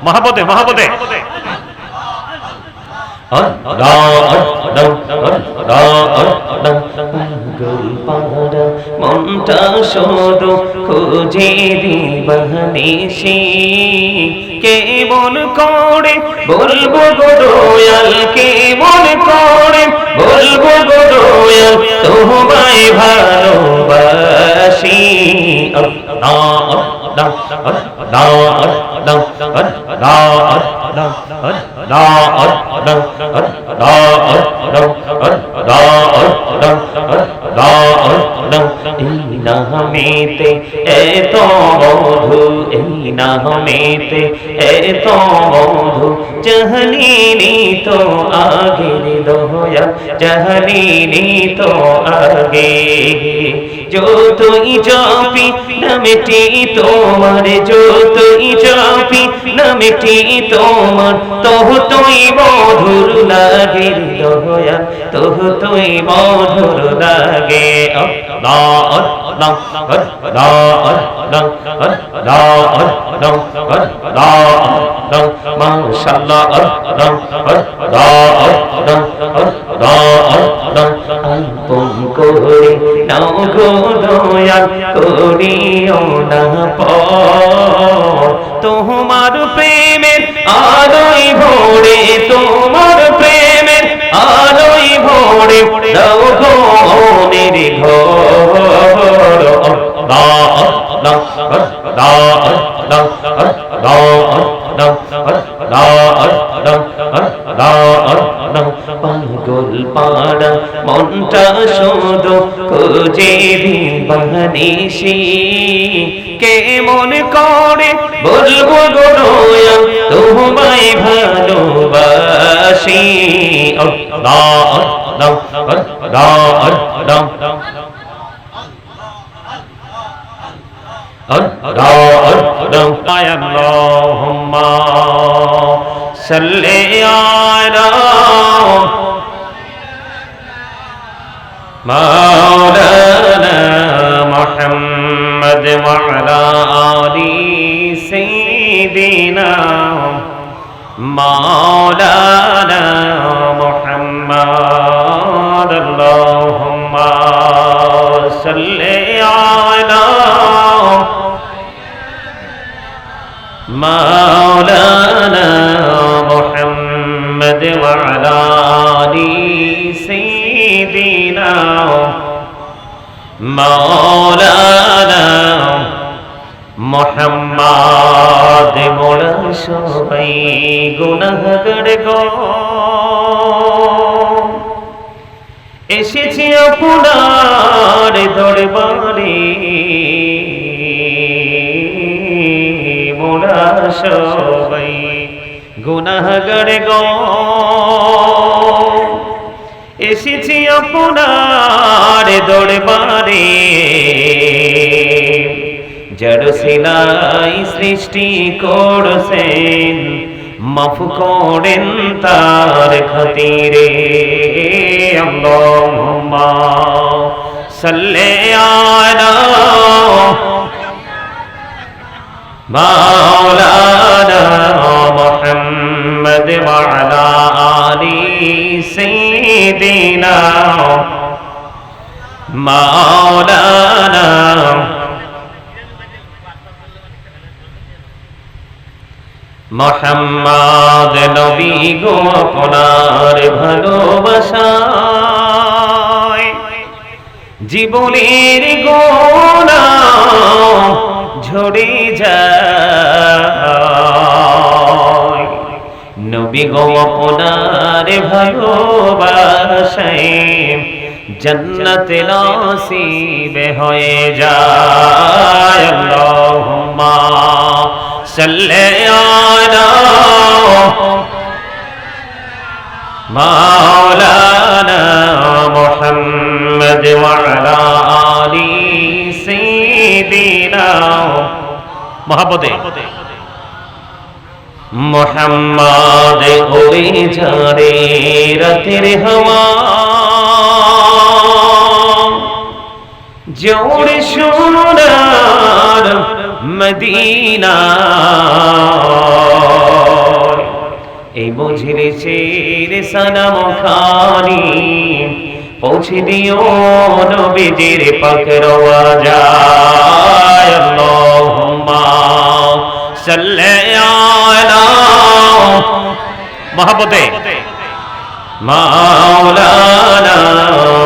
মহাপদে মহাপদে মনটা শুধু খুঁজে দিবানিশি কেমন করে বলবো গো দয়াল কেমন করে বলবো গো দয়াল তোমায় ভালোবাসি এই নামেতে এত মধু এই নামেতে এত মধু জানিনি তো আগে দয়া জানিনি তো আগে যতই জপি নামটি তোমার যতই জপি নামটি তোমার ততই মধুর লাগে দয়া ততই মধুর লাগে মাশাআল্লাহ আপন করে নাও গো দয়াল করিও না পর তোমার প্রেমের আলোয় ভরে তোমার প্রেমের আলোয় ভরে দাও গো মনের ঘর পাগল পাড়া মনটা শুধু খুঁজে দিবানিশি কেমন করে বলবো গো দয়াল তোমায় ভালোবাসি Allahumma salli ala Maulana Muhammad wa ala ali sayyidina Maulana Muhammad Allahumma salli ala مولانا محمد وعلى آل سيدنا مولانا محمد মোরা সবাই গুনাহগার গো এসেছি আপনার দরবারে মোরা সবাই গুনাহগার গো এসেছি আপনার দরবারে যার সিলাই সৃষ্টি করছেন মাফ করেন তার খাতিরে আল্লাহুম্মা সাল্লি আলা مولانا محمد وعلى آل سيدنا مولانا محمد নবী গো আপনার ভালোবাসায় জীবনের গুনাহ ঝরে যায় নবী গো আপনার ভালোবাসায় জান্নাত নসিব হয়ে যায় আল্লাহুম্মা সাল্লি আলা মাওলানা মুহাম্মদ ওয়া আলা আলি সাইয়্যিদিনা মহব্বতে মুহাম্মদ ওই ঝরে রাতের হাওয়া জোড়ে সোনার মদিনা এই মজলিসের সালাম খানি পৌঁছে দিও নবীজির পাক রওজায় আল্লাহুম্মা সাল্লি আলা মহাপতে মাওলানা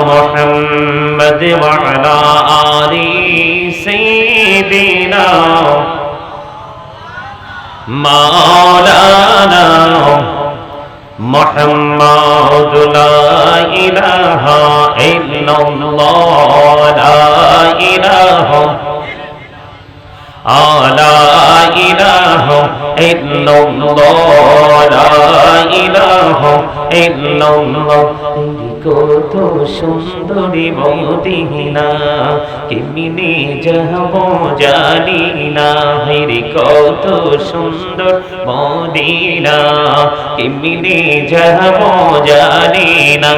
মুহাম্মদ ওয়া আলা আলি সাইয়্যিদিনা মাওলানা মুহাম্মদ লা ইলাহা ইল্লাল্লাহ লা ইলাহা লা ইলাহা ইল্লাল্লাহ লা ইলাহা ইল্লাল্লাহ কত সুন্দরী মদিনা কেমনে যাব জানি না রে কত সুন্দর মদিনা কেমনে যাব জানি না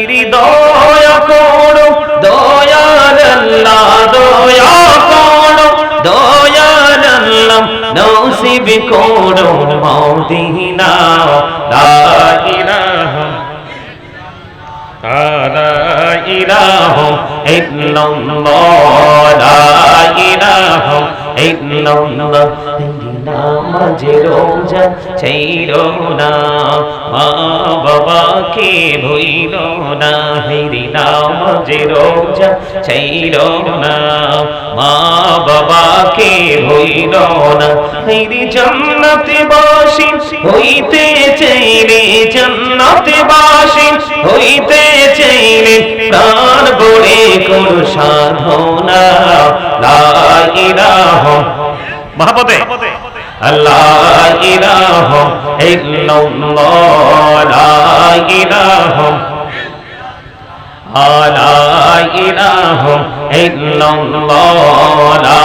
রে দয়া করো দয়াল আল্লাহ দয়া করো দয়াল আল্লাহ নসিব করো মদিনা লা ইলাহা লা ইলাহা ইল্লাল্লাহ লা ইলাহা ইল্লাল্লাহ নামাজে রোজা ছাইরো না মা বাবাকে ভুইলো না হেরি নামাজে রোজা ছাইরো না মা বাবাকে ভুইলো না হেরি জান্নাতে বাসী হইতে চাইলে জান্নাতে বাসী হইতে চাইলে প্রাণ বলে করো সাধনা লা ইলাহা মহাপতে লা ইলাহা ইল্লাল্লাহ লা ইলাহা লা ইলাহা ইল্লাল্লাহ লা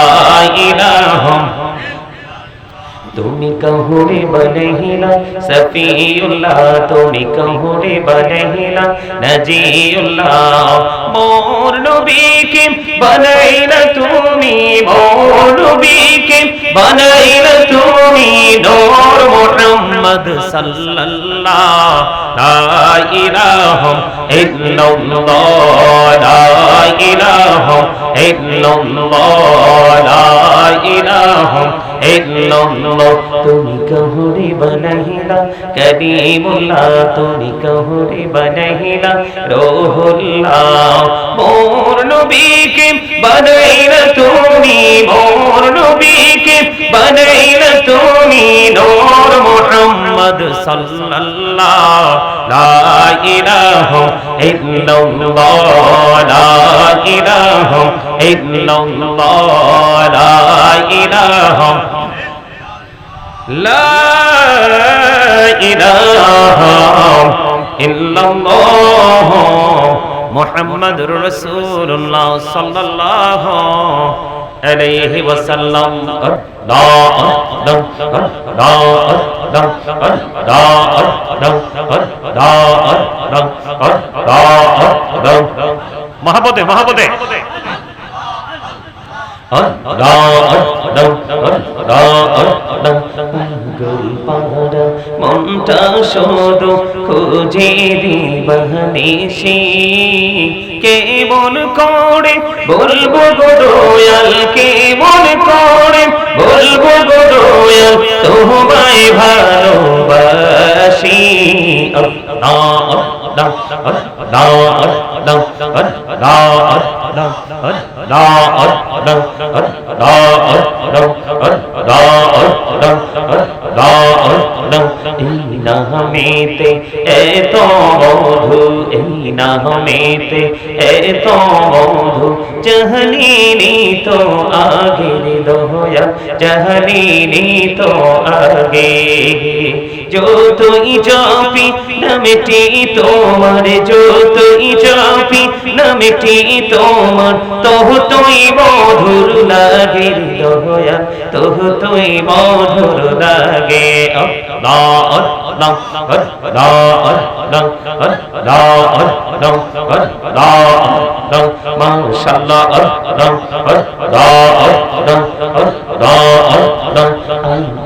ইলাহা তুমি কহুরে বনহিলা সফিউল্লাহ তুমি কহুরে বনহিলা নজিউল্লাহ মোর নবীকে বনাইলা তুমি মোর নবীকে বনাইলা তুমি নূর মুহাম্মদ সাল্লাল্লাহ লা ইলাহা ইল্লাল্লাহ লা ইলাহা ইল্লাল্লাহ লা ইলাহা ইল্লাল্লাহ তুমি কহুরে বনহিলা করিমুল্লাহ তুমি কহুরে বনহিলা রূহুল্লাহ মোর নবীকে বনাইলা তুমি মোর নবীকে বনাইলা তুমি নূর মুহাম্মদ সাল্লাল্লাহ লা ইলাহা ইল্লাল্লাহ লা ইলাহা ইল্লাল্লাহ লা ইলাহা لا إله إلا الله محمد رسول الله صلى الله عليه وسلم মহাপতে মহাপতে মনটা শুধু খুঁজে দিবানিসি কেমন করে বলবো গো দয়াল কেমন করে বলবো গো দয়াল তোমায় ভালোবাসি নামেতে এত মধু এই নামেতে এত মধু জাহলিনি তো আগে দয়া জাহলিনি তো আগে যতই জপি নামটি তোমার যতই জপি নামটি তোমার তবু তুই মধুর লাগে দয়াল তবু তুই মধুর লাগে মাশাআল্লাহ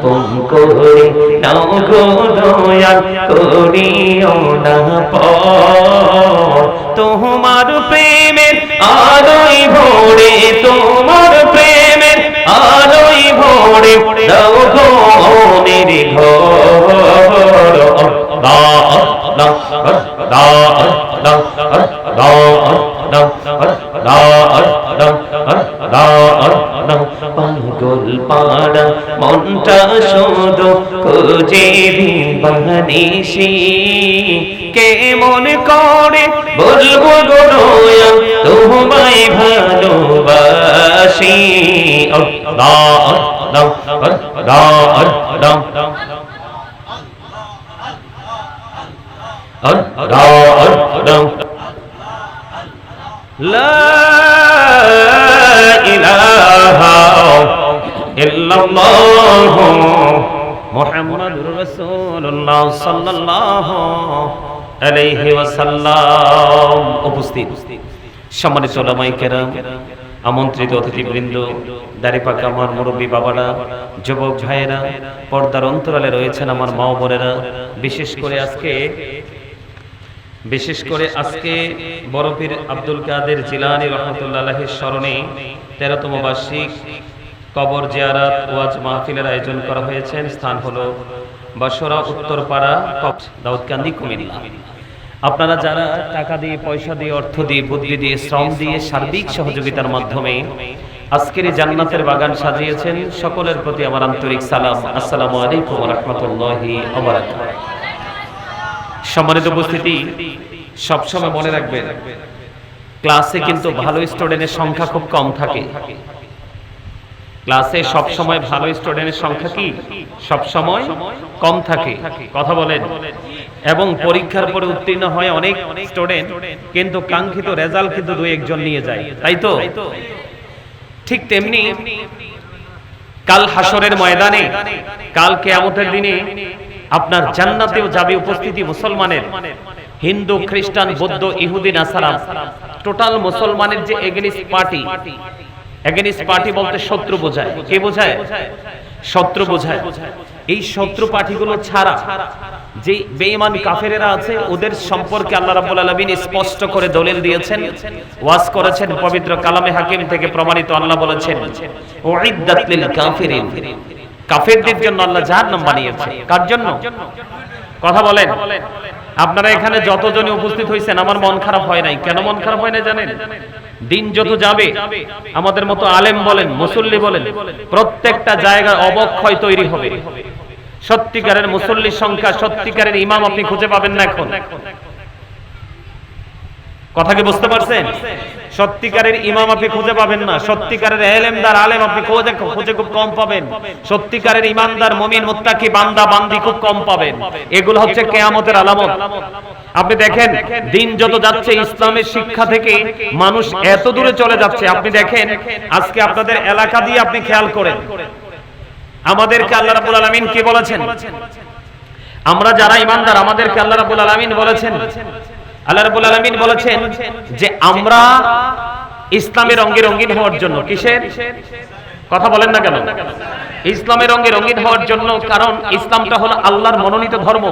আপন করে নাও গো দয়াল করিও না পর তোমার প্রেমের আলোয় ভরে তোমার প্রেমের আলোয় ভরে দাও গো মনের ঘর পাগল পাড়া মনটা শুধু খুঁজে দিবানিশি কেমন করে বলবো গো দয়াল তোমায় ভালোবাসি লা ইলাহা ইল্লাল্লাহ মুহাম্মাদুর রাসূলুল্লাহ সাল্লাল্লাহু আলাইহি ওয়াসাল্লাম। উপস্থিত সম্মানিত উলামায়ে কেরাম, আমন্ত্রিত অতিথিবৃন্দ, দাড়িপাকা আমার মুরব্বী বাবারা, যুবক ভাইয়েরা, পর্দার অন্তরালে রয়েছেন আমার মা ও বোনেরা, বিশেষ করে আজকে বড় পীর আব্দুল কাদের জিলানী রাহমাতুল্লাহ আলাইহির স্মরণে 13তম বার্ষিক কবর জিয়ারত ওয়াজ মাহফিলের আয়োজন করা হয়েছে। স্থান হলো বাসরা উত্তরপাড়া, দাউদকান্দি, কুমিল্লা। আপনারা যারা টাকা দিয়ে, পয়সা দিয়ে, অর্থ দিয়ে, বুদ্ধি দিয়ে, শ্রম দিয়ে, সার্বিক সহযোগিতার মাধ্যমে আজকের এই জান্নাতের বাগান সাজিয়েছেন, সকলের প্রতি আমার আন্তরিক সালাম। আসসালামু আলাইকুম ওয়া রাহমাতুল্লাহি ওয়া বারাকাতুহু। সম্মানিত উপস্থিতি, সবসময় মনে রাখবেন, ক্লাসে কিন্তু ভালো স্টুডেন্টের সংখ্যা খুব কম থাকে। ক্লাসে সবসময় ভালো স্টুডেন্টের সংখ্যা কি সবসময় কম থাকে, কথা বলেন। এবং পরীক্ষার পরে উত্তীর্ণ হয় অনেক স্টুডেন্ট, কিন্তু কাঙ্ক্ষিত রেজাল্ট কিন্তু 2-1 জন নিয়ে যায়, তাই তো? ঠিক তেমনি কাল হাসরের ময়দানে, কাল কিয়ামতের দিনে আপনার জান্নাতেও যাবে উপস্থিতি মুসলমানের, হিন্দু, খ্রিস্টান, বৌদ্ধ, ইহুদি, নাসারা, টোটাল মুসলমানের যে এগেনিস্ট পার্টি বলতে শত্রু বোঝায়। কে বোঝায়? শত্রু বোঝায়। এই শত্রু পার্টিগুলো ছাড়া যে বেঈমান কাফেরেরা আছে, ওদের সম্পর্কে আল্লাহ রাব্বুল আলামিন স্পষ্ট করে দলিল দিয়েছেন, ওয়াজ করেছেন। পবিত্র কালামে হাকিম থেকে প্রমাণিত, আল্লাহ বলেছেন উইদ্দাত লিল কাফিরিন, কাফেরদের জন্য আল্লাহ জাহান্নাম বানিয়েছে। কার জন্য? কথা বলেন। আপনারা এখানে যতজনই উপস্থিত হয়েছেন, আমার মন খারাপ হয় নাই। কেন মন খারাপ হয় না জানেন? দিন যত যাবে, আমাদের মতো আলেম বলেন, মুসল্লি বলেন, প্রত্যেকটা জায়গায় অবক্ষয় তৈরি হবে। সত্যিকারের মুসল্লির সংখ্যা, সত্যিকারের ইমাম আপনি খুঁজে পাবেন না এখন। কথা কি বুঝতে পারছেন? সত্যিকারের ইমাম আপনি খুঁজে পাবেন না, সত্যিকারের এলেমদার আলেম আপনি খুঁজে খুব কম পাবেন, সত্যিকারের ইমানদার মুমিন মুত্তাকি বান্দা বান্দি খুব কম পাবেন। এগুলো হচ্ছে কিয়ামতের আলামত। আপনি দেখেন, দিন যত যাচ্ছে, ইসলামের শিক্ষা থেকে মানুষ এত দূরে চলে যাচ্ছে। আপনি দেখেন, আজকে আপনাদের এলাকা দিয়ে আপনি খেয়াল করেন, আমাদেরকে আল্লাহ রাব্বুল আলামিন কি বলেছেন? আমরা যারা ইমানদার, আমাদেরকে আল্লাহ রাব্বুল আলামিন বলেছেন, আল্লাহ রাব্বুল আলামিন বলেছেন যে আমরা ইসলামের রঙে রঙিন হওয়ার জন্য। কিসের কথা বলেন না কেন? ইসলামের রঙে রঙিন হওয়ার জন্য, কারণ ইসলামটা হলো আল্লাহর মনোনীত ধর্ম।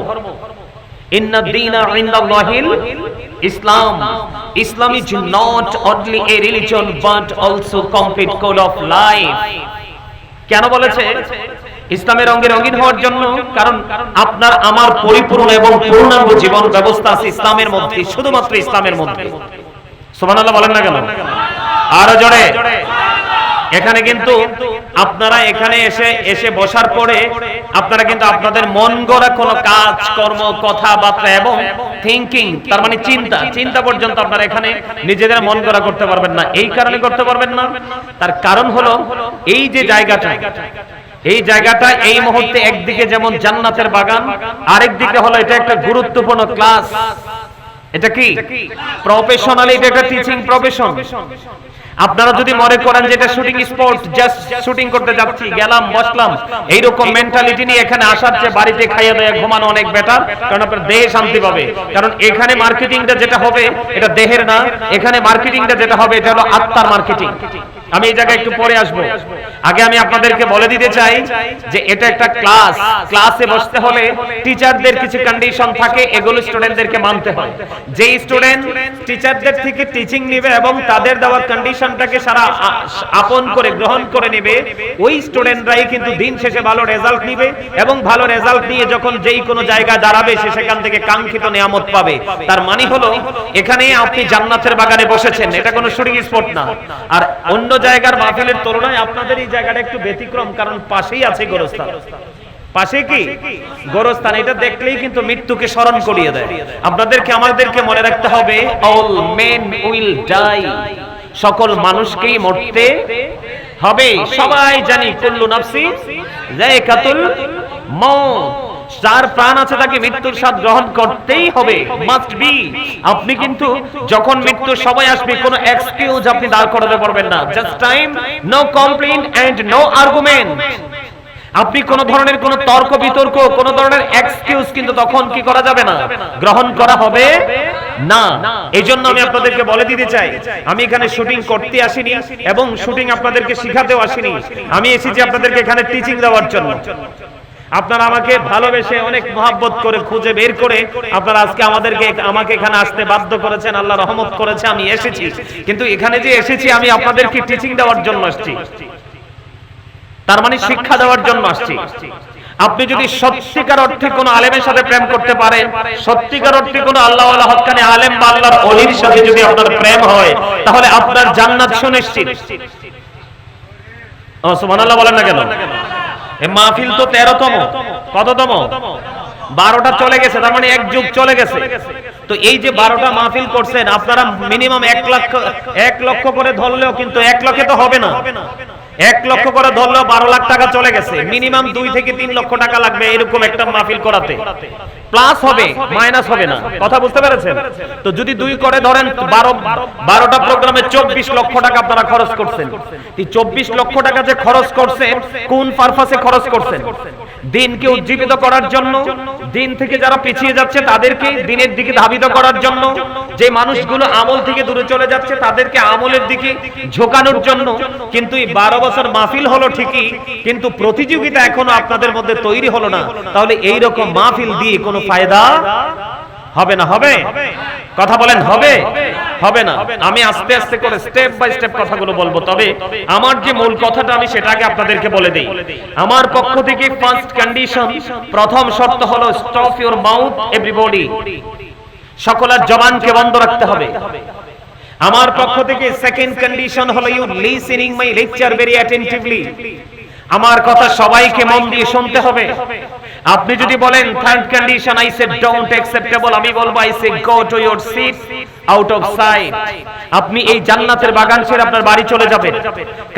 ইন্না দীনা ইনদাল্লাহিল ইসলাম। ইসলাম is not only a religion but also complete code of life. কেন বলেছে ইসলামের রঙে রঙিন হওয়ার জন্য? কারণ আপনার আমার পরিপূর্ণ এবং পূর্ণাঙ্গ জীবন ব্যবস্থা আছে ইসলামের মধ্যে, শুধুমাত্র ইসলামের মধ্যে। সুবহানাল্লাহ বলেন না কেন? আরো জোরে। এখানে কিন্তু আপনারা এখানে এসে বসার পরে আপনারা কিন্তু আপনাদের মন গড়া কোনো কাজ কর্ম, কথাবার্তা এবং থিংকিং, তার মানে চিন্তা পর্যন্ত আপনারা এখানে নিজেদের মন গড়া করতে পারবেন না। এই কারণে করতে পারবেন না, তার কারণ হলো এই যে জায়গাটা এই মুহূর্তে একদিকে যেমন জান্নাতের বাগান, আরেক দিকে হলো এটা একটা গুরুত্বপূর্ণ ক্লাস। এটা কি প্রফেশনালি, এটা একটা টিচিং প্রফেশন। আপনারা যদি মনে করেন যে এটা শুটিং স্পট, জাস্ট শুটিং করতে যাচ্ছি, গেলাম বসলাম, এইরকম মেন্টালিটি নিয়ে এখানে আসার চেয়ে বাড়িতে খাইয়ে দেয়া ঘুমানো অনেক বেটার, কারণ আপনার দেহে শান্তি পাবে। কারণ এখানে মার্কেটিংটা যেটা হবে এটা দেহের না, এখানে মার্কেটিংটা যেটা হবে এটা হলো আত্মার মার্কেটিং। আমি এই জায়গায় একটু পরে আসবো, আগে আমি আপনাদেরকে বলে দিতে চাই যে এটা একটা ক্লাস। ক্লাসে বসতে হলে টিচারদের কিছু কন্ডিশন থাকে, এগুলো স্টুডেন্টদেরকে মানতে হয়। যেই স্টুডেন্ট টিচারদের থেকে টিচিং নেবে এবং তাদের দেওয়া কন্ডিশনটাকে সারা আপন করে গ্রহণ করে নেবে, ওই স্টুডেন্টরাই কিন্তু দিন শেষে ভালো রেজাল্ট নিবে এবং ভালো রেজাল্ট নিয়ে যখন যেই কোনো জায়গায় দাঁড়াবে সে সেখান থেকে কাঙ্ক্ষিত নিয়ামত পাবে। তার মানে হলো এখানে আপনি জান্নাতের বাগানে বসেছেন, এটা কোনো শুটিং স্পট না। আর অন্য জায়গার মাহফিলের তুলনায় আপনাদের এই জায়গাটা একটু ব্যতিক্রম, কারণ পাশেই আছে গোরস্থান। পাশে কি গোরস্থান, এটা দেখলেই কিন্তু মৃত্যুকে স্মরণ করিয়ে দেয়। আপনাদেরকে আমাদেরকে মনে রাখতে হবে, অল মেন উইল ডাই, সকল মানুষকেই মরতে হবে। সবাই জানি কুল্লু নাফসি যায়কাতুল মউত, যার প্রাণ আছে তাকে মৃত্যুর স্বাদ গ্রহণ করতেই হবে, মাস্ট বি। আপনি কিন্তু যখন মৃত্যুর সময় আসবে কোনো এক্সকিউজ আপনি দাঁড় করাতে পারবেন না। Just time, no complain and no argument. আপনি কোন ধরনের কোন তর্ক বিতর্ক, কোন ধরনের এক্সকিউজ কিন্তু তখন কি করা যাবে না, গ্রহণ করা হবে না। এইজন্য আমি আপনাদেরকে বলে দিতে চাই, আমি এখানে শুটিং করতে আসিনি এবং শুটিং আপনাদেরকে শিখাতেও আসিনি। আমি এসেছি আপনাদেরকে এখানে টিচিং দেওয়ার জন্য। আপনারা আমাকে ভালোবেসে অনেক মহব্বত করে খুঁজে বের করে আপনারা আজকে আমাকে এখানে আসতে বাধ্য করেছেন, আল্লাহ রহমত করেছে আমি এসেছি। কিন্তু এখানে যে এসেছি আমি আপনাদেরকে টিচিং দেওয়ার জন্য আসছি, তার মানে শিক্ষা দেওয়ার জন্য আসছি। আপনি যদি সত্যিকার অর্থে কোন আলেমের সাথে প্রেম করতে পারেন, সত্যিকার অর্থে কোন আল্লাহওয়ালা হক্কানি আলেম বা আল্লাহর ওলির সাথে যদি আপনার প্রেম হয়, তাহলে আপনার জান্নাত সুনিশ্চিত। সুবহানাল্লাহ বলেন না কেন? এই মাহফিল তো 13তম, কততম? 12টা চলে গেছে, তার মানে এক যুগ চলে গেছে। তো এই যে 12টা মাহফিল করছেন আপনারা, মিনিমাম 1 লক্ষ করে ধরলেও কিন্তু 1 লক্ষে তো হবে না। 1 লক্ষ করে ধরলেও 12 লাখ টাকা চলে গেছে। মিনিমাম 2 থেকে 3 লক্ষ টাকা লাগবে এরকম একটা মাহফিল করাতে। প্লাস হবে, মাইনাস হবে না। কথা বুঝতে পেরেছেন? তো যদি 2 করে ধরেন, 12টা প্রোগ্রামে 24 লক্ষ টাকা আপনারা খরচ করছেন। এই 24 লক্ষ টাকা যে খরচ করছেন, কোন পারপাসে খরচ করছেন? দিনকে উজ্জীবিত করার জন্য, দিন থেকে যারা পিছিয়ে যাচ্ছে তাদেরকে দিনের দিকে ধাবিত করার জন্য, যে মানুষগুলো আমল থেকে দূরে চলে যাচ্ছে তাদেরকে আমলের দিকে ঝোঁকানোর জন্য। কিন্তু এই 12 বছর মাহফিল হলো ঠিকই, কিন্তু প্রতিযোগিতা এখনো আপনাদের মধ্যে তৈরি হলো না। তাহলে এই রকম মাহফিল দিয়ে কোনো ফায়দা হবে না। হবে? কথা বলেন, হবে? হবে না। আমি আস্তে আস্তে করে স্টেপ বাই স্টেপ কথাগুলো বলবো। তবে আমার যে মূল কথাটা আমি সেটা আগে আপনাদেরকে বলে দেই। আমার পক্ষ থেকে ফার্স্ট কন্ডিশন, প্রথম শর্ত হলো স্টপ ইওর মাউথ এভরিবডি, সকলের জবানকে বন্ধ রাখতে হবে। আমার পক্ষ থেকে সেকেন্ড কন্ডিশন হলো you listening my lecture very attentively, আমার কথা সবাইকে মন দিয়ে শুনতে হবে। আপনি যদি বলেন third condition, I say don't acceptable, আমি বলবো I say go to your seat out of sight. আপনি এই জান্নাতের বাগান ছেড়ে আপনার বাড়ি চলে যাবেন,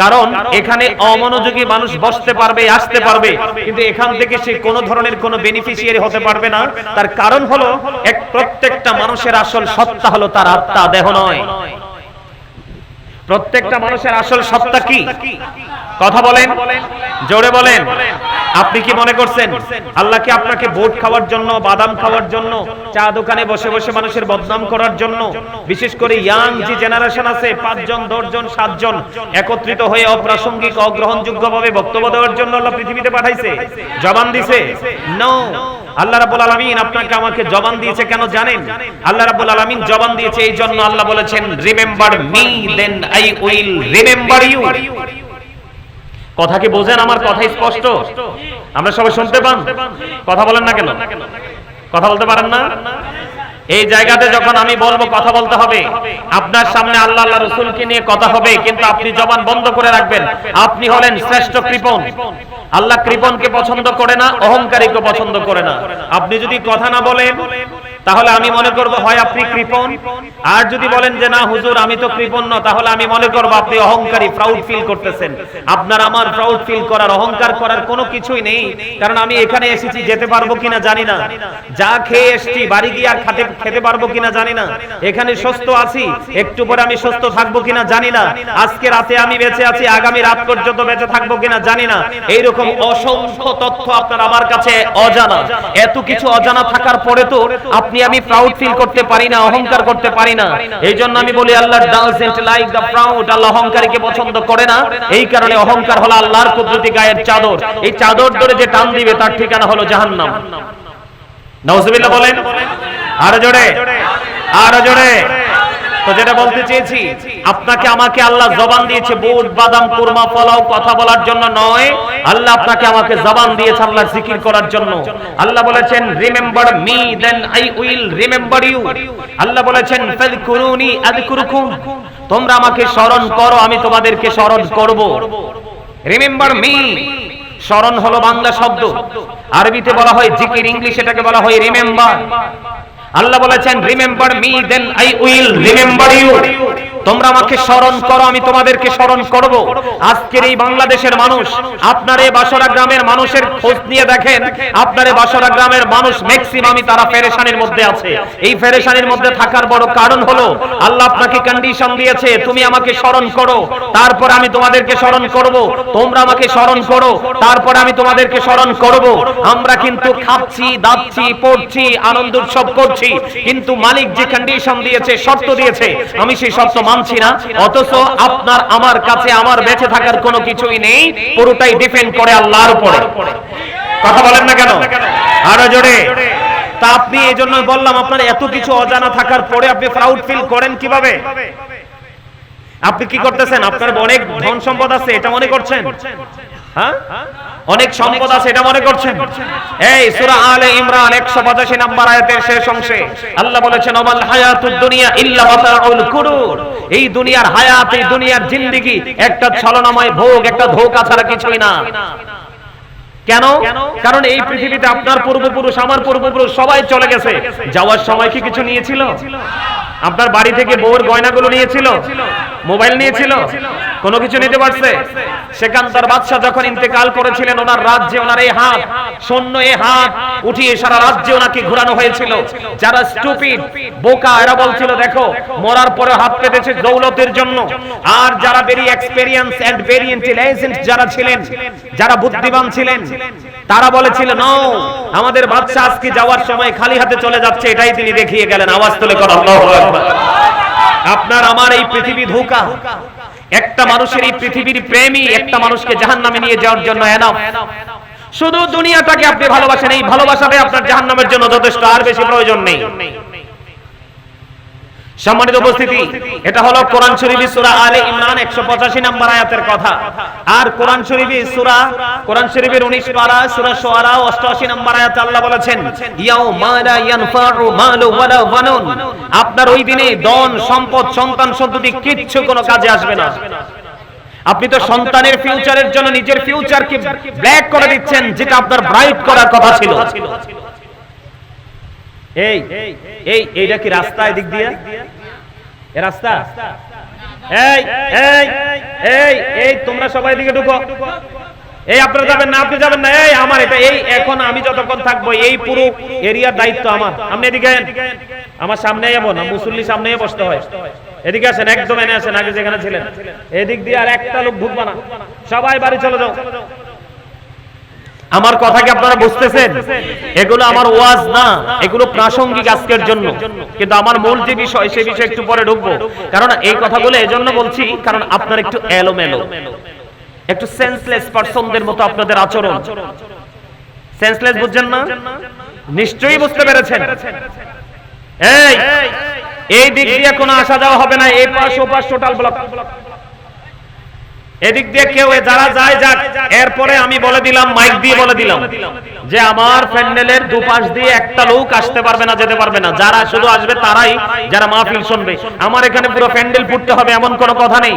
কারণ এখানে অমনোযোগী মানুষ বসতে পারবে, আসতে পারবে, কিন্তু এখান থেকে সে কোনো ধরনের কোনো বেনিফিশিয়ারি হতে পারবে না। তার কারণ হলো প্রত্যেকটা মানুষের আসল সত্তা হলো তার আত্মা, দেহ নয়। প্রত্যেকটা মানুষের আসল সত্তা কি? কথা বলেন, জোরে বলেন। আপনি কি মনে করছেন আল্লাহ কি আপনাকে ভোট খাওয়ার জন্য, বাদাম খাওয়ার জন্য, চা দোকানে বসে বসে মানুষের বদনাম করার জন্য, বিশেষ করে ইয়াং যে জেনারেশন আছে 5 জন 10 জন 7 জন একত্রিত হয়ে অপ্রাসঙ্গিক অগ্রহণযোগ্য ভাবে বক্তব্য দেওয়ার জন্য আল্লাহ পৃথিবীতে পাঠাইছে, জবান দিয়েছে? নো। আল্লাহ রাব্বুল আলামিন আপনাকে আমাকে জবান দিয়েছে কেন জানেন? আল্লাহ রাব্বুল আলামিন জবান দিয়েছে এই জন্য, আল্লাহ বলেছেন remember me then I will remember you. কথা কি বোঝেন? আমার কথা স্পষ্ট? আমরা সবাই শুনতে পান? কথা বলেন না কেন? কথা বলতে পারেন না? এই জায়গাতে যখন আমি বলবো কথা বলতে হবে, আপনার সামনে আল্লাহ আল্লাহ রাসূলকে নিয়ে কথা হবে, কিন্তু আপনি জবান বন্ধ করে রাখবেন। আপনি হলেন শ্রেষ্ঠ কৃপণ। আল্লাহ কৃপণকে পছন্দ করে না, অহংকারীকে পছন্দ করে না। আপনি যদি কথা না বলেন, তাহলে আমি মনে করব হয় আপনি কৃপণ, আর যদি বলেন যে না হুজুর আমি তো কৃপণ না, তাহলে আমি মনে করব আপনি অহংকারী, প্রাউড ফিল করতেছেন। আপনার আমার প্রাউড ফিল করার, অহংকার করার কোনো কিছুই নেই, কারণ আমি এখানে এসেছি, যেতে পারবো কিনা জানি না, যা খেয়ে এসেছি বাড়ি গিয়ে আর খেতে পারবো কিনা জানি না, এখানে সুস্থ আছি, একটু পরে আমি সুস্থ থাকবো কিনা জানি না, আজকে রাতে আমি বেঁচে আছি, আগামী রাত পর্যন্ত বেঁচে থাকবো কিনা জানি না, এইরকম অসংখ্য তথ্য আপনার আমার কাছে অজানা। এত কিছু অজানা থাকার পরে তো আপনি আমি প্রাউড ফিল করতে পারি না, অহংকার করতে পারি না। এই জন্য আমি বলি আল্লাহ ডাজন্ট লাইক দ্য প্রাউড, আল্লাহ অহংকারীকে পছন্দ করে না। এই কারণে অহংকার হলো আল্লাহর কুদরতি গায়ের চাদর, এই চাদর ধরে যে টান দিবে তার ঠিকানা হলো জাহান্নাম। নাউজুবিল্লাহ বলেন, আরো জোরে, আরো জোরে। তো যেটা বলতে চেয়েছি, আপনাকে আমাকে আল্লাহ জবান দিয়েছে বুট বাদাম কুরমা পোলাও কথা বলার জন্য নয়, আল্লাহ আপনাকে আমাকে জবান দিয়েছে আল্লাহর জিকির করার জন্য। আল্লাহ বলেছেন remember me then I will remember you. Allah বলেছেন ফাযকুরুনি আযকুরুকুম, তোমরা আমাকে স্মরণ করো আমি তোমাদেরকে স্মরণ করব। রিমেম্বার মি, স্মরণ হলো বাংলা শব্দ, আরবিতে বলা হয় জিকির, ইংলিশে এটাকে বলা হয় রিমেম্বার। আল্লাহ বলেছেন remember me then I will remember you, তোমরা আমাকে স্মরণ করো আমি তোমাদেরকে স্মরণ করব। আজকের এই বাংলাদেশের মানুষ, আপনার এই বাসরা গ্রামের মানুষের খোঁজ নিয়ে দেখেন, আপনার এই বাসরা গ্রামের মানুষ ম্যাক্সিমামই তারা পেরেশানির মধ্যে আছে। এই পেরেশানির মধ্যে থাকার বড় কারণ হলো আল্লাহ আপনাকে কন্ডিশন দিয়েছে, তুমি আমাকে স্মরণ করো তারপর আমি তোমাদেরকে স্মরণ করব, তোমরা আমাকে স্মরণ করো তারপর আমি তোমাদেরকে স্মরণ করব। আমরা কিন্তু খাচ্ছি, দাচ্ছি, পড়ছি, আনন্দ উৎসব করছি, কিন্তু মালিক যে কন্ডিশন দিয়েছে, শর্ত দিয়েছে, আমি সেই শর্ত মানছি না। অথচ আপনার আমার কাছে আমার বেঁচে থাকার কোনো কিছুই নেই, পুরোটাই ডিপেন্ড করে আল্লাহর উপরে। কথা বলেন না কেন, আরো জোরে। তা আপনি এই জন্য বললাম, আপনার এত কিছু অজানা থাকার পরে আপনি প্রাউড ফিল করেন কিভাবে? আপনি কি করতেছেন? আপনার অনেক ধন সম্পদ আছে এটা মনে করছেন? হ্যাঁ, অনেক সম্পদ আছে এটা মনে করছেন? এই সূরা আলে ইমরান 185 নম্বর আয়াতের শেষ অংশে আল্লাহ বলেছেন ওয়াল হায়াতুদ দুনিয়া ইল্লা মাতাউল গুরুর, এই দুনিয়ার হায়াত, এই দুনিয়ার জিন্দেগি একটা ছলনাময় ভোগ, একটা ধোঁকা ছাড়া কিছুই না। কেন? কারণ এই পৃথিবীতে আপনার পূর্বপুরুষ, আমার পূর্বপুরুষ সবাই চলে গেছে, যাওয়ার সময় কি কিছু নিয়েছিল? আপনার বাড়ি থেকে বউর গয়নাগুলো নিয়েছিল? মোবাইল নিয়েছিল? কোনো কিছু নিতে পারছে? সেখানকার বাদশা যখন ইন্তেকাল করেছিলেন, ওনার রাজ্যে ওনার এই হাত, সৈন্য এই হাত উঠিয়ে সারা রাজ্যে ওনাকে ঘোরানো হয়েছিল। যারা স্টুপিড, বোকা, এরা বলছিল দেখো মরার পরে হাত পেতেছে দৌলতের জন্য। আর যারা very experience and very intelligent যারা ছিলেন, যারা বুদ্ধিমান ছিলেন, তারা বলেছিল নো, আমাদের বাদশা আজকে যাওয়ার সময় খালি হাতে চলে যাচ্ছে, এটাই তিনি দেখিয়ে গেলেন। আওয়াজ তুলে করো আল্লাহু আকবার। আপনার আমার এই পৃথিবী ধোঁকা, একটা মানুষের এই পৃথিবীর প্রেমই একটা মানুষকে জাহান্নামে নিয়ে যাওয়ার জন্য এনাফ। শুধু দুনিয়াটাকে আপনি ভালোবাসেন, এই ভালোবাসাটাই আপনার জাহান্নামের জন্য যথেষ্ট, আর বেশি প্রয়োজন নেই। সম্মানিত উপস্থিতি, এটা হলো কোরআন শরীফের সূরা আলে ইমরান 185 নম্বর আয়াতের কথা। আর কোরআন শরীফের 19 পারা সূরা শুআরা 88 নম্বর আয়াতে আল্লাহ বলেছেন ইয়াউমা লা ইয়ানফাউ মালু ওয়ালা বানুন, আপনার ওই দিনে ধন সম্পদ সন্তান সন্ততি কিচ্ছু কোনো কাজে আসবে না। আপনি তো সন্তানের ফিউচারের জন্য নিজের ফিউচারকে ব্ল্যাক করে দিচ্ছেন, যেটা আপনার ব্রাইট করার কথা ছিল। এইটা কি রাস্তা? এদিক দিয়ে এ রাস্তা? এই তোমরা সবাই এদিকে ঢুকো। এই আপনারা যাবেন না, আপনি যাবেন না, এই আমার এটা, এই এখন আমি যতক্ষণ থাকবো এই পুরো এরিয়ার দায়িত্ব আমার। আপনি এদিকে আমার সামনে যাবো না, মুসল্লি সামনে বসতে হয়। এদিকে আসেন, একদম এনে আসেন, আগে যেখানে ছিলেন। এদিক দিয়ে আর একটা লোক ঢুকবা না, সবাই বাড়ি চলে যাও। আমার কথা কি আপনারা বুঝতেছেন? এগুলো আমার ওয়াজ না, এগুলো প্রাসঙ্গিক আজকের জন্য, কিন্তু আমার মূল যে বিষয় সেই বিষয়ে একটু পরে ঢুকবো। কারণ এই কথাগুলো এজন্য বলছি, কারণ আপনার একটু এলোমেলো, একটু সেন্সলেস পারসনদের মতো আপনাদের আচরণ। সেন্সলেস বুঝছেন না? নিশ্চয়ই বুঝতে পেরেছেন। এই দিক দিয়ে কোনো আসা যাওয়া হবে না, এই পাশ ও পাশ টোটাল ব্লক। এদিক দিয়ে কেউ যারা যায় যাক। এরপরে আমি বলে দিলাম, মাইক দিয়ে বলে দিলাম যে আমার প্যান্ডেলের দুপাশ দিয়ে একটা লোক আসতে পারবে না, যেতে পারবে না। যারা শুধু আসবে তারাই, যারা মাহফিল শুনবে। আমার এখানে পুরো প্যান্ডেল ফুটতে হবে এমন কোনো কথা নেই।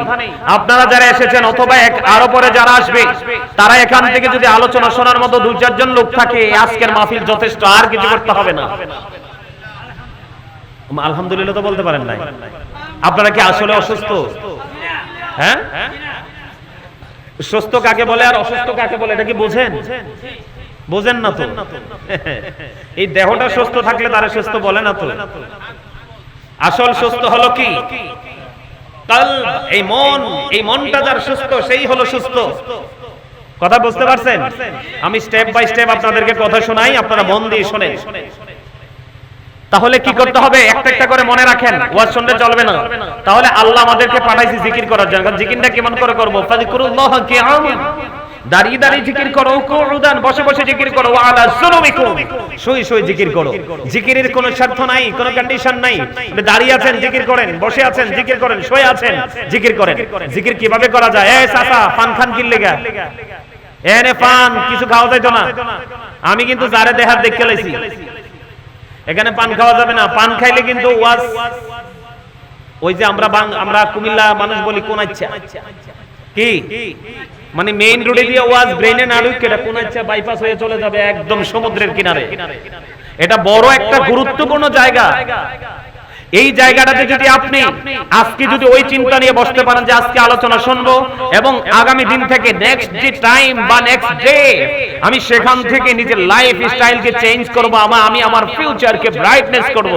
আপনারা যারা এসেছেন অথবা আরো পরে যারা আসবে, তারা এখান থেকে যদি আলোচনা শোনার মতো 2-4 জন লোক থাকে, আজকের মাহফিল যথেষ্ট, আর কিছু করতে হবে না। আলহামদুলিল্লাহ তো বলতে পারেন নাই। আপনারা কি আসলে অসুস্থ? হ্যাঁ, সুস্থ কাকে বলে আর অসুস্থ কাকে বলে এটা কি বোঝেন? বোঝেন না তো। এই দেহটা সুস্থ থাকলে তারা সুস্থ বলে না তো। আসল সুস্থ হলো কি? কলব, এই মন, এই মনটা যার সুস্থ সেই হলো সুস্থ। কথা বুঝতে পারছেন? আমি স্টেপ বাই স্টেপ আপনাদেরকে কথা শোনাই, আপনারা মন দিয়ে শুনেন। তাহলে কি করতে হবে একটা একটা করে মনে রাখেন, ওয়াজ শুনলে চলবে না। তাহলে আল্লাহ আমাদেরকে পাঠাইছে জিকির করার জন্য। জিকিরটা কেমন করে করব? ফাযকুরুল্লাহ কিয়ামান, দাঁড়িয়ে দাঁড়িয়ে জিকির করো, কুউদান, বসে বসে জিকির করো, ওয়া আলা যুনুবিকুম, শুয়ে শুয়ে জিকির করো। জিকিরের কোনো শর্ত নাই, কোনো কন্ডিশন নাই। দাঁড়িয়ে আছেন জিকির করেন, বসে আছেন জিকির করেন, শুয়ে আছেন জিকির করেন। জিকির কিভাবে করা যায়? এই চাচা পান খান কি লাগা? এনে পান কিছু খাওয়া যাইতো না। আমি কিন্তু যারে দেহার দেখে লাইছি, এখানে পান খাওয়া যাবে না। পান খাইলে কিন্তু ওয়াজ, ওই যে আমরা কুমিল্লা মানুষ বলি কোন ইচ্ছা কি, মানে মেইন রোডে দিয়ে ওয়াজ ব্রেনে না ঢুকে এটা কোন ইচ্ছা বাইপাস হয়ে চলে যাবে একদম সমুদ্রের কিনারে। এটা বড় একটা গুরুত্বপূর্ণ জায়গা। এই জায়গাটাতে যদি আপনি আজকে যদি ওই চিন্তা নিয়ে বসতে পারেন যে আজকে আলোচনা শুনবো এবং আগামী দিন থেকে নেক্সট যে টাইম বা নেক্সট ডে আমি সেখান থেকে নিজের লাইফ স্টাইলকে চেঞ্জ করব, আমি আমার ফিউচারকে ব্রাইটনেস করব,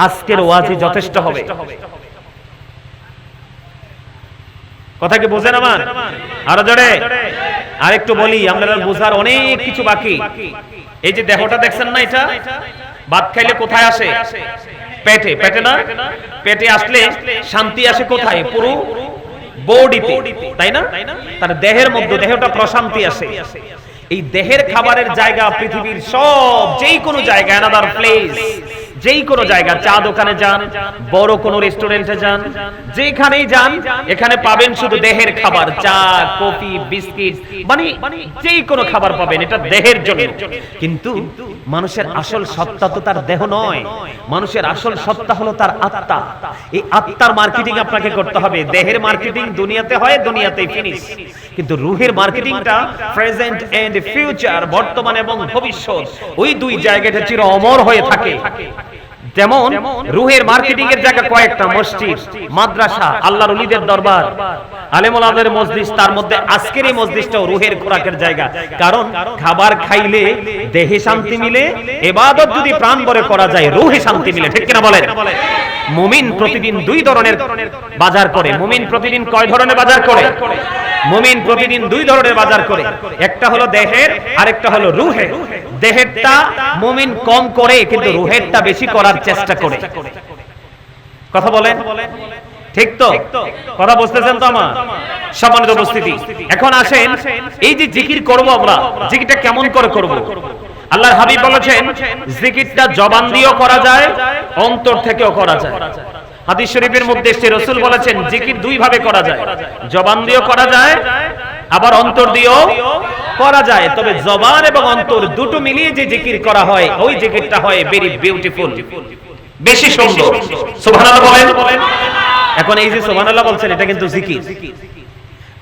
আজকের ওয়াজই যথেষ্ট হবে। কথা কি বোঝেন আমার? আরো জোরে আরেকটু বলি, আমরা বোঝার অনেক কিছু বাকি। এই যে দেহটা দেখছেন না, এটা ভাত খাইলে কোথায় আসে? পেটে। পেটে না? পেটে আসলে শান্তি আসে কোথায়? পুরো বডিতে, তাই না? তার দেহের মধ্যে দেহটা প্রশান্তি আসে। এই দেহের খাবারের জায়গা পৃথিবীর সব যেই কোনো জায়গা, অ্যানাদার প্লেস, যেই কোনো জায়গা, চা দোকানে যান, বড় কোনো রেস্টুরেন্টে যান, যেখানেই যান, এখানে পাবেন শুধু দেহের খাবার, চা, কফি, বিস্কিট, মানে যেই কোনো খাবার পাবেন, এটা দেহের জন্য। কিন্তু মানুষের আসল সত্তা তো তার দেহ নয়, মানুষের আসল সত্তা হলো তার আত্মা। এই আত্মার মার্কেটিং আপনাকে করতে হবে। দেহের মার্কেটিং দুনিয়াতে হয়, দুনিয়াতেই ফিনিশ। কিন্তু রুহের মার্কেটিংটা প্রেজেন্ট এন্ড ফিউচার, বর্তমান এবং ভবিষ্যৎ, ওই দুই জায়গাটা চির অমর হয়ে থাকে। যেমন রুহের মার্কেটিং এর জায়গা কয়েকটা: মসজিদ, মাদ্রাসা, আল্লাহর ওলিদের দরবার, আলেম ওলামাদের মজলিস। তার মধ্যে আজকের এই মজলিসটাও রুহের খোরাকের জায়গা। কারণ খাবার খাইলে দেহে শান্তি মিলে, ইবাদত যদি প্রাণ ভরে করা যায় রুহে শান্তি মিলে। ঠিক কিনা বলেন? মুমিন প্রতিদিন দুই ধরনের বাজার করে। মুমিন প্রতিদিন কয় ধরনের বাজার করে? মুমিন প্রতিদিন দুই ধরনের বাজার করে। একটা হলো দেহের, আরেকটা হলো রুহের। দেহেরটা মুমিন কম করে, কিন্তু রুহেরটা বেশি করার চেষ্টা করে। কথা বলেন ঠিক তো? কথা বুঝতেছেন তো আমার? সম্মানিত উপস্থিতি, এখন আসেন এই যে জিকির করব, আমরা জিকিরটা কেমন করে করব? আল্লাহর হাবিব বলেছেন জিকিরটা জবান দিয়েও করা যায়, অন্তর থেকেও করা যায়। হাদিস শরীফের মধ্যে এসেছে, রাসূল বলেছেন জিকির দুই ভাবে করা যায়, জবান দিয়েও করা যায়, আবার অন্তর দিয়েও করা যায়। তবে জবান এবং অন্তর দুটো মিলিয়ে যে জিকির করা হয়, ওই জিকিরটা হয় ভেরি বিউটিফুল, বেশি সুন্দর। সুবহানাল্লাহ বলেন। এখন এই যে সুবহানাল্লাহ বলছেন, এটা কিন্তু জিকির।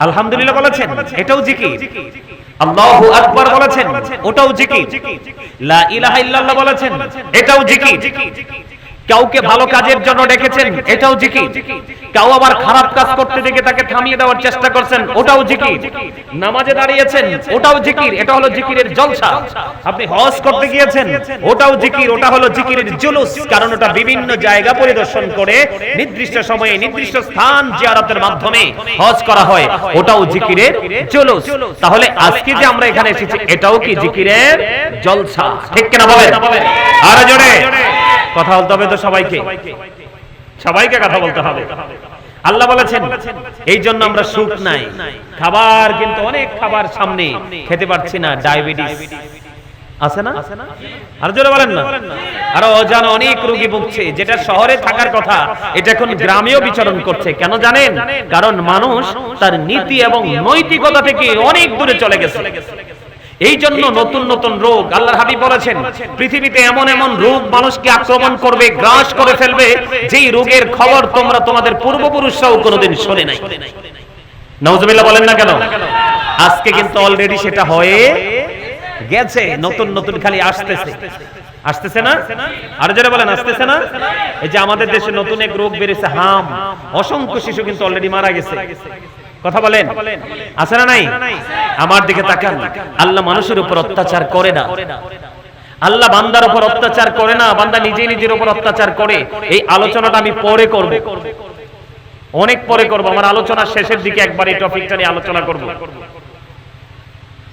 আলহামদুলিল্লাহ বলেছেন, এটাও জিকির। আল্লাহু আকবার বলেছেন, ওটাও জিকির। লা ইলাহা ইল্লাল্লাহ বলেছেন, এটাও জিকির। কাউকে ভালো কাজের জন্য ডেকেছেন, এটাও জিকির। কেউ আবার খারাপ কাজ করতে দেখে তাকে থামিয়ে দেওয়ার চেষ্টা করছেন, ওটাও জিকির। নামাজে দাঁড়িয়েছেন, ওটাও জিকির। এটা হলো জিকিরের জলসা। আপনি হজ করতে গিয়েছেন, ওটাও জিকির। ওটা হলো জিকিরের জুলুস, কারণ ওটা বিভিন্ন জায়গা পরিদর্শন করে নির্দিষ্ট সময়ে নির্দিষ্ট স্থান জিয়ারতের মাধ্যমে হজ করা হয়, ওটাও জিকিরের জুলুস। তাহলে আজকে যে আমরা এখানে এসেছি, এটাও কি জিকিরের জলসা? ঠিক কিনা বলেন? আরো জোরে কথা বলতে হবে তো সবাইকে, সবাইকে কথা বলতে হবে। আল্লাহ বলেছেন এই জন্য আমরা সুখ নাই। খাবার কিন্তু অনেক খাবার সামনে, খেতে পারছি না, ডায়াবেটিস আছে না? আর জোরে বলেন না। আরো অজানা অনেক রোগী ভুগছে, যেটা শহরে থাকার কথা এটা এখন গ্রামেও বিচরণ করছে। কেন জানেন? কারণ মানুষ তার নীতি এবং নৈতিকতা থেকে অনেক দূরে চলে গেছে। এই জন্য নতুন নতুন রোগ। আল্লাহর হাবিব বলেছেন পৃথিবীতে এমন এমন রোগ মানুষকে আক্রমণ করবে, গ্রাস করে ফেলবে, যেই রোগের খবর তোমরা তোমাদের পূর্বপুরুষরাও কোনোদিন শুনে নাই। নাউজুবিল্লাহ বলেন না কেন? আজকে কিন্তু অলরেডি সেটা হয়ে গেছে, নতুন নতুন খালি আসতেছে। আসতেছে না? আর যারা বলেন আসতেছে না? এই যে আমাদের দেশে নতুন এক রোগ বেরিয়েছে হাম, অসংখ্য শিশু কিন্তু অলরেডি মারা গেছে। কথা বলেন আছে না নাই? আমার দিকে তাকান। আল্লাহ মানুষের উপর অত্যাচার করে না, আল্লাহ বান্দার উপর অত্যাচার করে না, বান্দা নিজেই নিজের উপর অত্যাচার করে। এই আলোচনাটা আমি পরে করব, অনেক পরে করব, আমার আলোচনার শেষের দিকে একবার এই টপিকটা নিয়ে আলোচনা করব।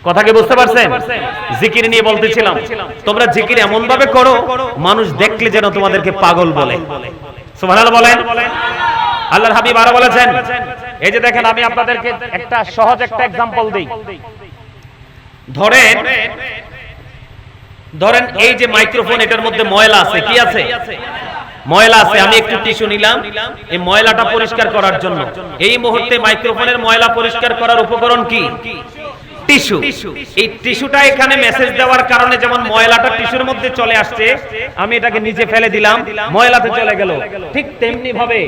কথা কি বুঝতে পারছেন? জিকির নিয়ে বলতেছিলাম, তোমরা জিকির এমন ভাবে করো মানুষ দেখলে যেন তোমাদেরকে পাগল বলে। সুবহানাল্লাহ বলেন। আল্লাহর হাবিব আরো বলেছেন, এই যে দেখেন আমি আপনাদেরকে একটা সহজ একটা एग्जांपल দেই। ধরেন এই যে মাইক্রোফোন, এটার মধ্যে ময়লা আছে, কি আছে? ময়লা আছে। আমি একটু টিস্যু নিলাম এই ময়লাটা পরিষ্কার করার জন্য। এই মুহূর্তে মাইক্রোফোনের ময়লা পরিষ্কার করার উপকরণ কি? টিস্যু। এই টিস্যুটা এখানে মেসেজ দেওয়ার কারণে যেমন ময়লাটা টিস্যুর মধ্যে চলে আসছে, আমি এটাকে নিচে ফেলে দিলাম, ময়লাতে চলে গেল। ঠিক তেমনি ভাবে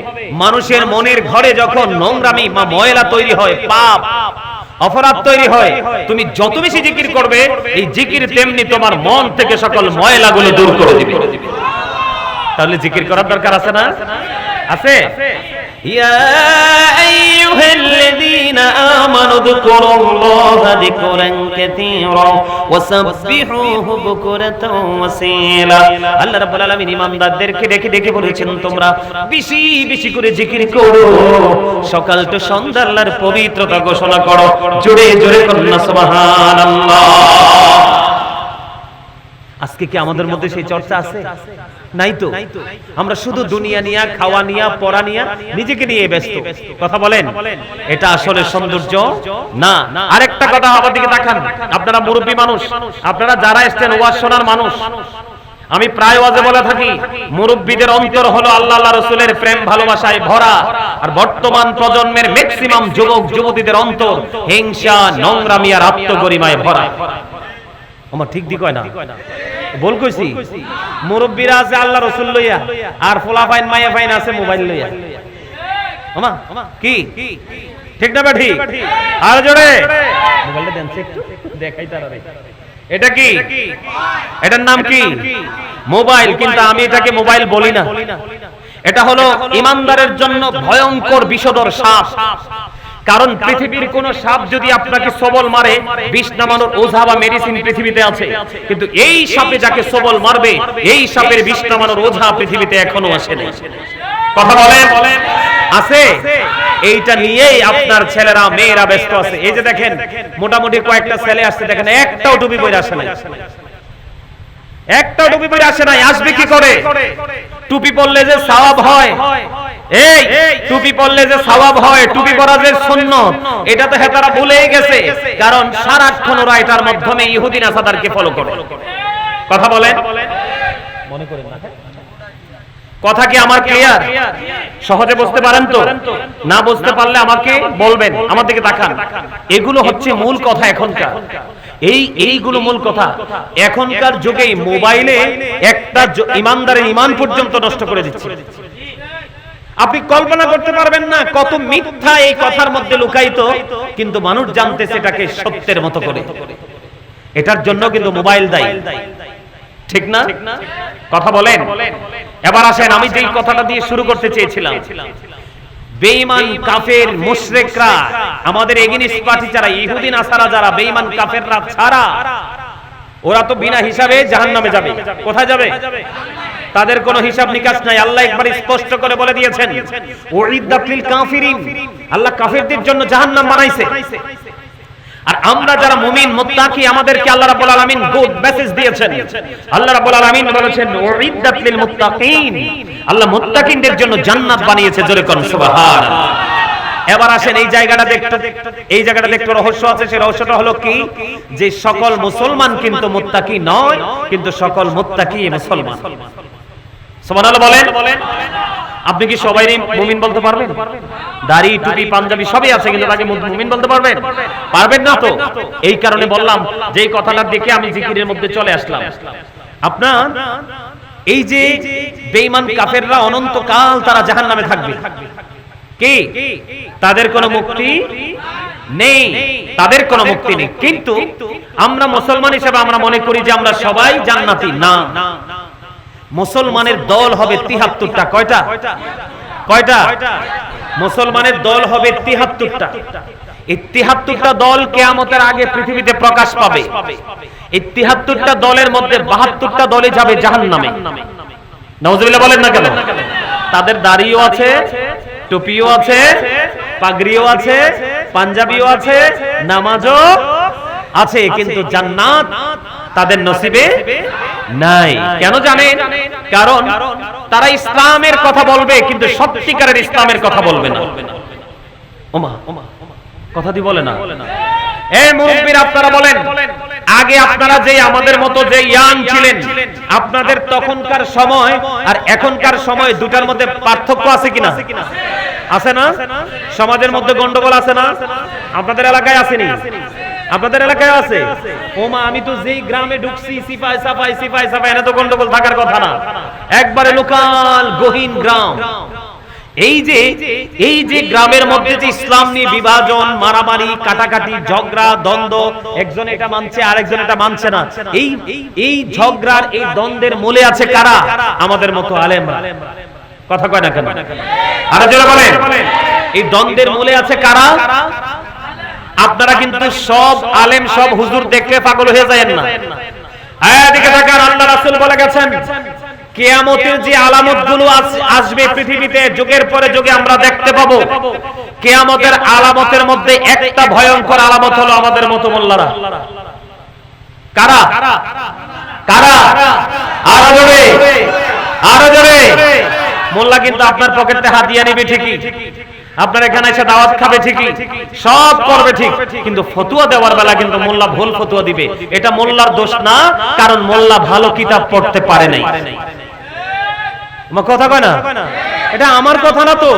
মানুষের মনের ঘরে যখন নোংরামি বা ময়লা তৈরি হয়, পাপ অপরাধ তৈরি হয়, তুমি যত বেশি জিকির করবে এই জিকির তেমনি তোমার মন থেকে সকল ময়লাগুলো দূর করে দিবে। তাহলে জিকির করার দরকার আছে না? আছে। ইয়া আইয়ুহাল্লাযীনা আমানু যকুরুল্লাহা যিকরান কাসীরা ওয়াসাব্বিহুহু বুকরাতাও ওয়াসীলা। আল্লাহ রাব্বুল আলামিন ঈমানদারদেরকে ডেকে ডেকে বলেছেন, তোমরা বেশি বেশি করে জিকির করো, সকাল তো সন্ধ্যা আল্লাহর পবিত্রতা ঘোষণা করো। জোরে জোরে করুন না সুবহানাল্লাহ। আজকে কি আমাদের মধ্যে সেই চর্চা আছে? নাই তো। আমরা শুধু দুনিয়া নিয়া, খাওয়া নিয়া, পড়া নিয়া, নিজেকে নিয়ে ব্যস্ত। কথা বলেন, এটা আসলে সৌন্দর্য না। আরেকটা কথা, আমার দিকে তাকান। আপনারা মুরব্বী মানুষ, আপনারা যারা এসেছেন ওয়াজ শোনার মানুষ, আমি প্রায় ওয়াজে বলে থাকি মুরব্বীদের অন্তর হলো আল্লাহ আল্লাহ রাসূলের প্রেম ভালোবাসায় ভরা, আর বর্তমান প্রজন্মের ম্যাক্সিমাম যুবক যুবতীদের অন্তর হিংসা, নোংরামি আর আত্মগরিমায় ভরা। আমার ঠিক দি কয় না? বল কইছি। মুরব্বিরা আছে আল্লাহ রাসূল লইয়া, আর ফোলাফাইন মাইয়া ফাইন আছে মোবাইল লইয়া। ওমা কি ঠিক না বেঠি? আর জোরে মোবাইলটা দেন একটু দেখাই তারারে। এটা কি? এটার নাম কি? মোবাইল। কিন্তু আমি এটাকে মোবাইল বলি না, এটা হলো ঈমানদারের জন্য ভয়ঙ্কর বিষধর সাপ। কারণ পৃথিবীর কোন সাপ যদি আপনাকে সবল মারে, বিষ নামানোর ওঝা বা মেডিসিন পৃথিবীতে আছে, কিন্তু এই সাপে যাকে সবল মারবে, এই সাপের বিষ নামানোর ওঝা পৃথিবীতে এখনো আসেনি। কথা বলেন আছে? এইটা নিয়েই আপনার ছেলেরা মেয়েরা ব্যস্ত আছে। এই যে দেখেন মোটামুটি কয়েকটা ছেলে আসছে, দেখেন একটাও টুপি পরে আসে না, একটাও টুপি পরে আসে নাই। আসবে কি করে? টুপি পরলে যে সওয়াব হয়, এই টুপি পরলে যে সওয়াব হয়, টুপি পরা যে সুন্নাত, এটা তো হেতারা ভুলেই গেছে। কারণ সারাক্ষণ ওরা এটার মাধ্যমে ইহুদি নাসাদারকে ফলো করে। কথা বলেন, মনে করেন না? কথা কি আমার ক্লিয়ার? সহজে বুঝতে পারেন তো? না বুঝতে পারলে আমাকে বলবেন। আমার দিকে তাকান। এগুলো হচ্ছে মূল কথা এখনকার। এইগুলো মূল কথা। এখনকার যুগে মোবাইলে একটা ঈমানদারের ঈমান পর্যন্ত নষ্ট করে দিচ্ছে। আপনি কল্পনা করতে পারবেন না কত মিথ্যা এই কথার মধ্যে লুকায়িত, কিন্তু মানুষ জানতেছে এটাকে সত্যের মতো করে। এটার জন্য কিন্তু মোবাইল দায়ী, ঠিক না? কথা বলেন। এবার আসেন, আমি যেই কথাটা দিয়ে শুরু করতে চেয়েছিলাম, বেঈমান কাফের মুশরিকরা, আমাদের এগেইনস্ট পার্টি যারা ইহুদি নাসারা, যারা বেঈমান কাফেররা ছাড়া, ওরা তো বিনা হিসাবে জাহান্নামে যাবে। কোথায় যাবে? তাদের কোনো হিসাব নিকাশ নাই। আল্লাহ একবার স্পষ্ট করে বলে দিয়েছেন, উইদ্দাত লিল কাফিরিন। আল্লাহ কাফেরদের জন্য জাহান্নাম বানাইছে। আর আমরা যারা মুমিন মুত্তাকি, আমাদেরকে আল্লাহ রাব্বুল আলামিন গুড মেসেজ দিয়েছেন। আল্লাহ রাব্বুল আলামিন বলেছেন উইদ্দাত লিল মুত্তাকিন। আল্লাহ মুত্তাকিনদের জন্য জান্নাত বানিয়েছে। জোরে কোন সুবহানাল্লাহ। এবার আসেন এই জায়গাটা দেখতে, এই জায়গাটা দেখতে রহস্য আছে। সেই রহস্যটা হলো কি, যে সকল মুসলমান কিন্তু মুত্তাকি নয়, কিন্তু সকল মুত্তাকি মুসলমান। সুবহানাল্লাহ বলেন। আপনি কি সবাই মুমিন বলতে পারবেন? দাড়ি টুপি পাঞ্জাবি সবই আছে, কিন্তু তাকে মুমিন বলতে পারবেন? পারবেন না তো। এই কারণে বললাম যে এই কথাটার দিকে আমি জিকিরের মধ্যে চলে আসলাম। আপনার এই যে বেঈমান কাফেররা অনন্তকাল তারা জাহান্নামে থাকবে, কি তাদের কোনো মুক্তি নেই, তাদের কোনো মুক্তি নেই। কিন্তু আমরা মুসলমান হিসেবে আমরা মনে করি যে আমরা সবাই জান্নাতি। না, মুসলমানের দল হবে 73টা। কয়টা? কয়টা? মুসলমানের দল হবে 73টা। এই 73টা দল কিয়ামতের আগে পৃথিবীতে প্রকাশ পাবে। এই 73টা দলের মধ্যে 72টা দলে যাবে জাহান্নামে। নাউজুবিল্লাহ বলেন না কেন? তাদের দাড়িও আছে, টুপিও আছে, পাগড়িও আছে, পাঞ্জাবিও আছে, নামাজও আছে, কিন্তু জান্নাত তাদের নসিবে নাই। কেন জানেন? কারণ তারা ইসলামের কথা বলবে কিন্তু সত্যিকারের ইসলামের কথা বলবে না। ওমা কথা দি বলে না। এই মুরব্বিরা আপনারা বলেন, আগে আপনারা যে আমাদের মতো যে ইয়াং ছিলেন, আপনাদের তখনকার সময় আর এখনকার সময় দুটার মধ্যে পার্থক্য আছে কিনা? আছে না? সমাজের মধ্যে গন্ডগোল আছে না? আপনাদের এলাকায় আসেনি? আপনাদের এলাকায় আছে? ওমা আমি তো যেই গ্রামে ঢুকছি, সিপাই সাফাই এনে তো গন্ডগোল থাকার কথা না। একবারে লোকাল গহীন গ্রাম। এই যে গ্রামের মধ্যে যে ইসলাম নিয়ে বিভাজন, মারামারি, কাটাকাটি, ঝগড়া, দ্বন্দ্ব, একজন এটা মানছে আরেকজন এটা মানছে না, এই ঝগড়ার এই দ্বন্দ্বের মূলে আছে কারা? আমাদের মতো আলেমরা। কথা কয় না কেন? আরে জোরে বলেন, এই দ্বন্দ্বের মূলে আছে কারা? আপনারা কিন্তু সব আলেম, সব হুজুর দেখলে পাগল হয়ে যায়েন না। এদিকে তাকান, আল্লাহ রাসূল বলে গেছেন কিয়ামতের যে আলামতগুলো আসবে পৃথিবীতে, যুগের পরে যুগে আমরা দেখতে পাবো। কিয়ামতের আলামতের মধ্যে একটা ভয়ঙ্কর আলামত হলো আমাদের মতো মোল্লারা। কারা? কারা? আরো জোরে, আরো জোরে। মোল্লা কিন্তু আপনার পকেটে হাত দিয়ে নিবে ঠিকই, আপনার এখানে এসে দাওয়াত খাবে ঠিকই, সব করবে ঠিক, কিন্তু ফতুয়া দেওয়ার বেলা কিন্তু মোল্লা ভুল ফতুয়া দিবে। এটা মোল্লার দোষ না, কারণ মোল্লা ভালো কিতাব পড়তে পারে নাই। কথা কয় না? এটা আমার কথা না তো,